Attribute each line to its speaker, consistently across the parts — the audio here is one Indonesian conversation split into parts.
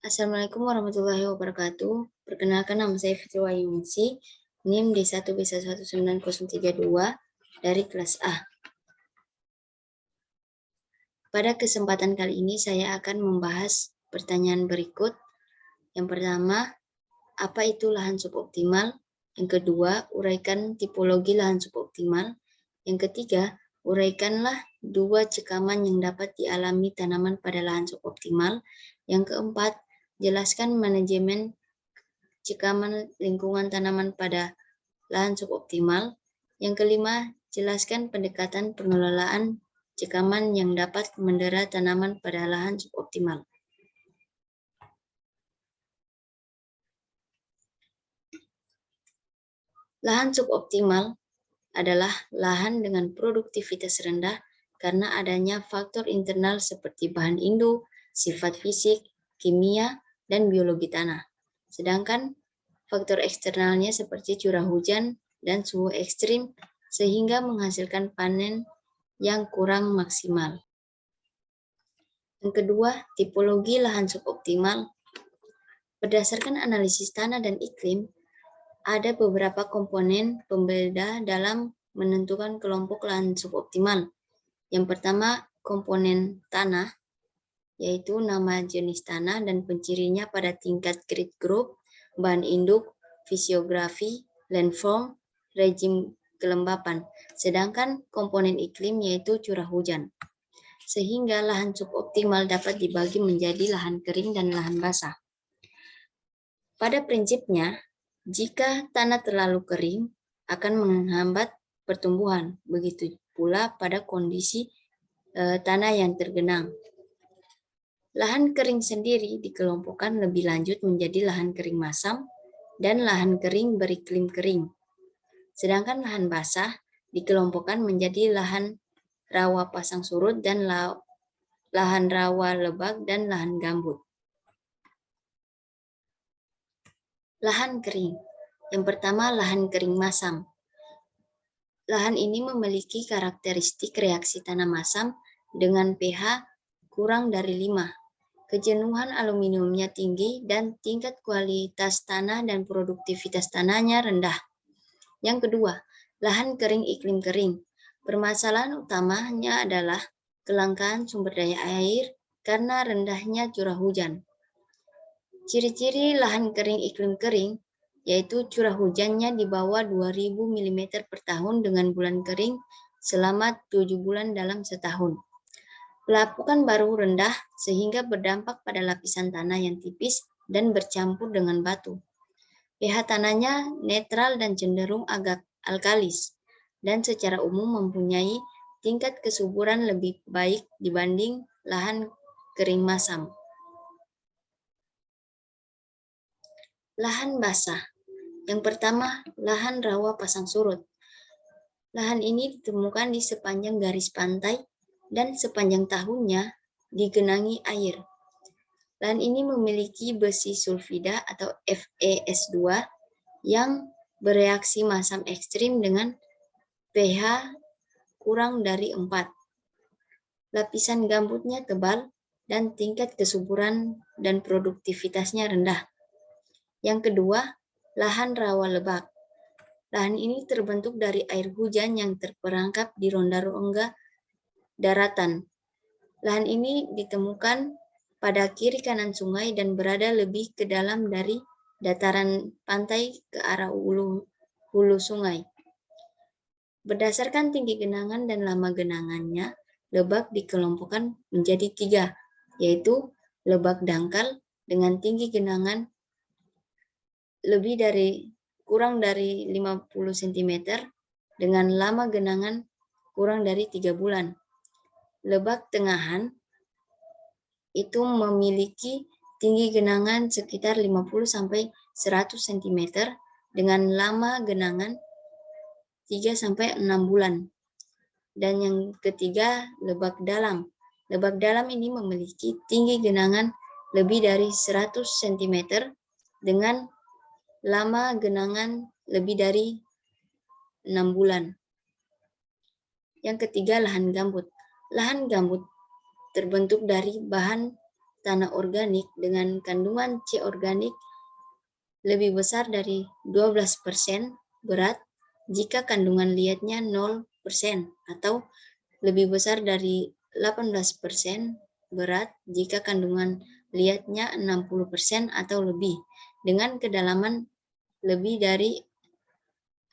Speaker 1: Assalamualaikum warahmatullahi wabarakatuh. Perkenalkan, nama saya Fitri Wahyuningsi, NIM D1B11932 dari kelas A. Pada kesempatan kali ini saya akan membahas pertanyaan berikut. Yang pertama, apa itu lahan suboptimal? Yang kedua, uraikan tipologi lahan suboptimal. Yang ketiga, uraikanlah dua cekaman yang dapat dialami tanaman pada lahan suboptimal. Yang keempat, jelaskan manajemen cekaman lingkungan tanaman pada lahan suboptimal. Yang kelima, jelaskan pendekatan pengelolaan cekaman yang dapat mendera tanaman pada lahan suboptimal. Lahan suboptimal adalah lahan dengan produktivitas rendah karena adanya faktor internal seperti bahan induk, sifat fisik, kimia, dan biologi tanah. Sedangkan faktor eksternalnya seperti curah hujan dan suhu ekstrim sehingga menghasilkan panen yang kurang maksimal. Yang kedua, tipologi lahan suboptimal. Berdasarkan analisis tanah dan iklim, ada beberapa komponen pembeda dalam menentukan kelompok lahan suboptimal. Yang pertama, komponen tanah, yaitu nama jenis tanah dan pencirinya pada tingkat grid group, bahan induk, fisiografi, landform, rejim kelembapan. Sedangkan komponen iklim yaitu curah hujan. Sehingga lahan suboptimal dapat dibagi menjadi lahan kering dan lahan basah. Pada prinsipnya, jika tanah terlalu kering akan menghambat pertumbuhan, begitu pula pada kondisi tanah yang tergenang. Lahan kering sendiri dikelompokkan lebih lanjut menjadi lahan kering masam dan lahan kering beriklim kering. Sedangkan lahan basah dikelompokkan menjadi lahan rawa pasang surut dan lahan rawa lebak dan lahan gambut. Lahan kering. Yang pertama, lahan kering masam. Lahan ini memiliki karakteristik reaksi tanah masam dengan pH kurang dari 5. Kejenuhan aluminiumnya tinggi dan tingkat kualitas tanah dan produktivitas tanahnya rendah. Yang kedua, lahan kering iklim kering. Permasalahan utamanya adalah kelangkaan sumber daya air karena rendahnya curah hujan. Ciri-ciri lahan kering iklim kering yaitu curah hujannya di bawah 2000 mm per tahun dengan bulan kering selama 7 bulan dalam setahun. Pelapukan baru rendah sehingga berdampak pada lapisan tanah yang tipis dan bercampur dengan batu. pH tanahnya netral dan cenderung agak alkalis dan secara umum mempunyai tingkat kesuburan lebih baik dibanding lahan kering masam. Lahan basah. Yang pertama, lahan rawa pasang surut. Lahan ini ditemukan di sepanjang garis pantai dan sepanjang tahunnya digenangi air. Lahan ini memiliki besi sulfida atau FeS2 yang bereaksi masam ekstrim dengan pH kurang dari 4. Lapisan gambutnya tebal dan tingkat kesuburan dan produktivitasnya rendah. Yang kedua, lahan rawa lebak. Lahan ini terbentuk dari air hujan yang terperangkap di rongga-rongga daratan. Lahan ini ditemukan pada kiri kanan sungai dan berada lebih ke dalam dari dataran pantai ke arah hulu sungai. Berdasarkan tinggi genangan dan lama genangannya, lebak dikelompokkan menjadi 3, yaitu lebak dangkal dengan tinggi genangan kurang dari 50 cm dengan lama genangan kurang dari 3 bulan. Lebak tengahan itu memiliki tinggi genangan sekitar 50-100 cm dengan lama genangan 3-6 bulan. Dan yang ketiga, lebak dalam. Lebak dalam ini memiliki tinggi genangan lebih dari 100 cm dengan lama genangan lebih dari 6 bulan. Yang ketiga, lahan gambut. Lahan gambut terbentuk dari bahan tanah organik dengan kandungan C organik lebih besar dari 12% berat jika kandungan liatnya 0% atau lebih besar dari 18% berat jika kandungan liatnya 60% atau lebih dengan kedalaman lebih dari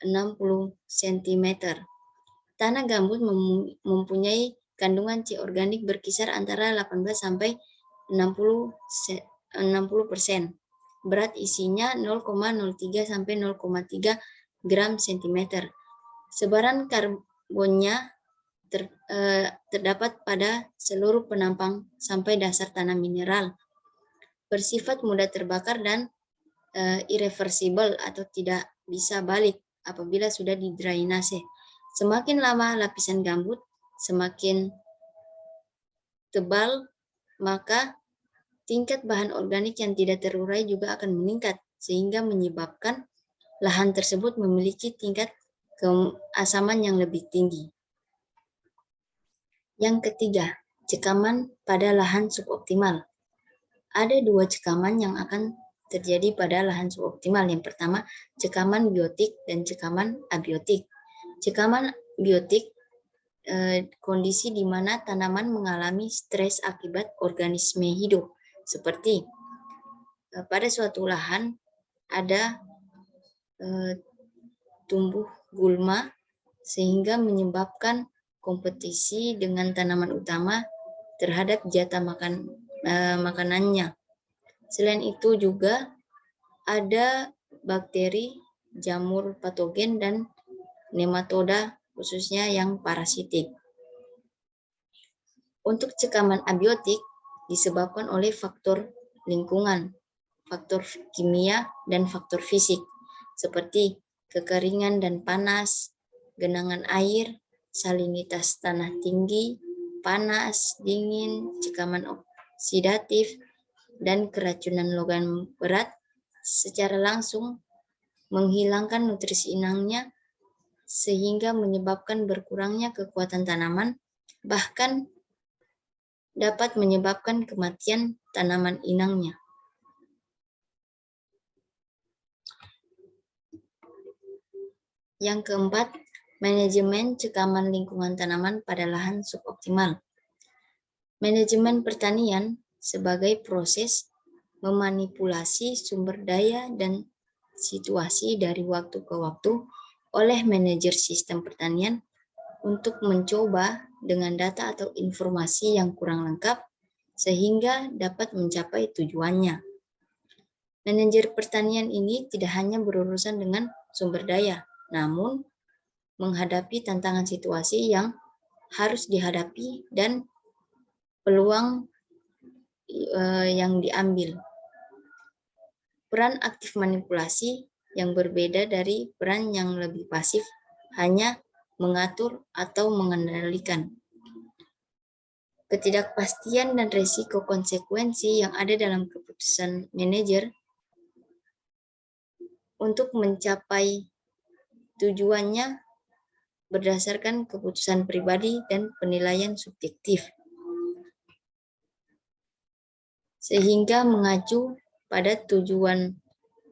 Speaker 1: 60 cm. Tanah gambut mempunyai kandungan C organik berkisar antara 18 sampai 60%. Berat isinya 0,03 sampai 0,3 gram cm. Sebaran karbonnya terdapat pada seluruh penampang sampai dasar tanah mineral. Bersifat mudah terbakar dan irreversibel atau tidak bisa balik apabila sudah didrainase. Semakin lama lapisan gambut, semakin tebal, maka tingkat bahan organik yang tidak terurai juga akan meningkat, sehingga menyebabkan lahan tersebut memiliki tingkat keasaman yang lebih tinggi. Yang ketiga, cekaman pada lahan suboptimal. Ada dua cekaman yang akan terjadi pada lahan suboptimal. Yang pertama, cekaman biotik dan cekaman abiotik. Cekaman biotik kondisi di mana tanaman mengalami stres akibat organisme hidup, seperti pada suatu lahan ada tumbuh gulma sehingga menyebabkan kompetisi dengan tanaman utama terhadap jatah makanannya. Selain itu juga ada bakteri, jamur patogen, dan nematoda khususnya yang parasitik. Untuk cekaman abiotik disebabkan oleh faktor lingkungan, faktor kimia, dan faktor fisik seperti kekeringan dan panas, genangan air, salinitas tanah tinggi, panas, dingin, cekaman oksidatif, dan keracunan logam berat secara langsung menghilangkan nutrisi inangnya sehingga menyebabkan berkurangnya kekuatan tanaman, bahkan dapat menyebabkan kematian tanaman inangnya. Yang keempat, manajemen cekaman lingkungan tanaman pada lahan suboptimal. Manajemen pertanian sebagai proses memanipulasi sumber daya dan situasi dari waktu ke waktu oleh manajer sistem pertanian untuk mencoba dengan data atau informasi yang kurang lengkap sehingga dapat mencapai tujuannya. Manajer pertanian ini tidak hanya berurusan dengan sumber daya, namun menghadapi tantangan situasi yang harus dihadapi dan peluang yang diambil. Peran aktif manipulasi yang berbeda dari peran yang lebih pasif hanya mengatur atau mengendalikan. Ketidakpastian dan risiko konsekuensi yang ada dalam keputusan manajer untuk mencapai tujuannya berdasarkan keputusan pribadi dan penilaian subjektif, sehingga mengacu pada tujuan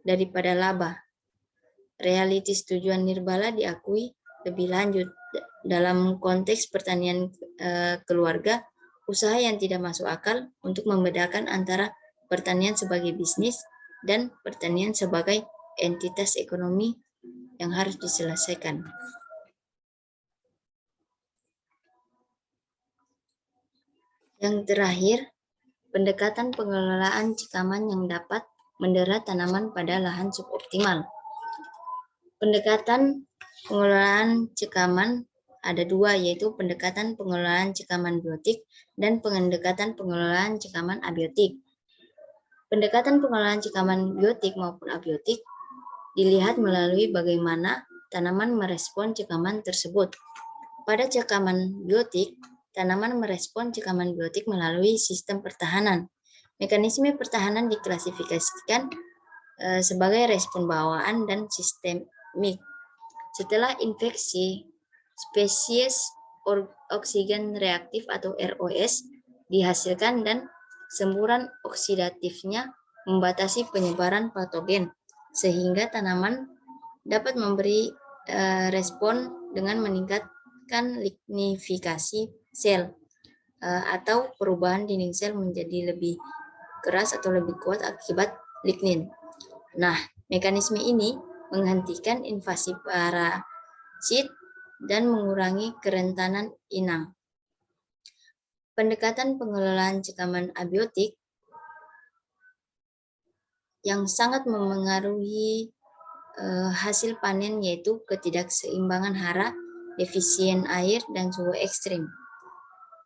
Speaker 1: daripada laba. Realitis tujuan nirbala diakui lebih lanjut dalam konteks pertanian keluarga, usaha yang tidak masuk akal untuk membedakan antara pertanian sebagai bisnis dan pertanian sebagai entitas ekonomi yang harus diselesaikan. Yang terakhir, pendekatan pengelolaan cekaman yang dapat mendera tanaman pada lahan suboptimal. Pendekatan pengelolaan cekaman ada dua, yaitu pendekatan pengelolaan cekaman biotik dan pendekatan pengelolaan cekaman abiotik. Pendekatan pengelolaan cekaman biotik maupun abiotik dilihat melalui bagaimana tanaman merespon cekaman tersebut. Pada cekaman biotik, tanaman merespon cekaman biotik melalui sistem pertahanan. Mekanisme pertahanan diklasifikasikan sebagai respon bawaan dan sistemik. Setelah infeksi, spesies oksigen reaktif atau ROS dihasilkan dan semburan oksidatifnya membatasi penyebaran patogen, sehingga tanaman dapat memberi respon dengan meningkatkan lignifikasi sel atau perubahan dinding sel menjadi lebih keras atau lebih kuat akibat lignin. Nah, mekanisme ini menghentikan invasi parasit dan mengurangi kerentanan inang. Pendekatan pengelolaan cekaman abiotik yang sangat memengaruhi hasil panen yaitu ketidakseimbangan hara, defisien air, dan suhu ekstrim.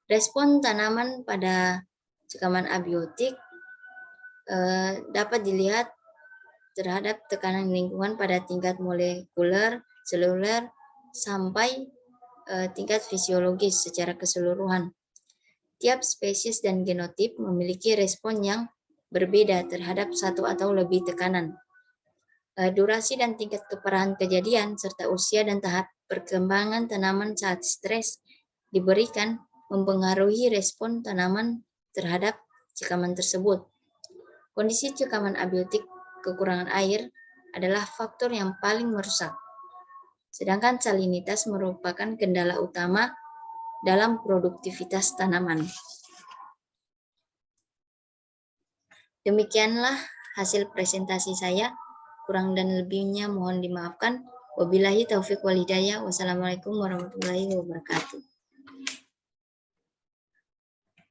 Speaker 1: Respon tanaman pada cekaman abiotik dapat dilihat terhadap tekanan lingkungan pada tingkat molekuler, seluler, sampai tingkat fisiologis secara keseluruhan. Tiap spesies dan genotip memiliki respon yang berbeda terhadap satu atau lebih tekanan. Durasi dan tingkat keparahan kejadian, serta usia dan tahap perkembangan tanaman saat stres diberikan mempengaruhi respon tanaman terhadap cekaman tersebut. Kondisi cekaman abiotik kekurangan air adalah faktor yang paling merusak, sedangkan salinitas merupakan kendala utama dalam produktivitas tanaman. Demikianlah hasil presentasi saya. Kurang dan lebihnya mohon dimaafkan. Wabillahi taufiq wal hidayah. Wassalamualaikum warahmatullahi wabarakatuh.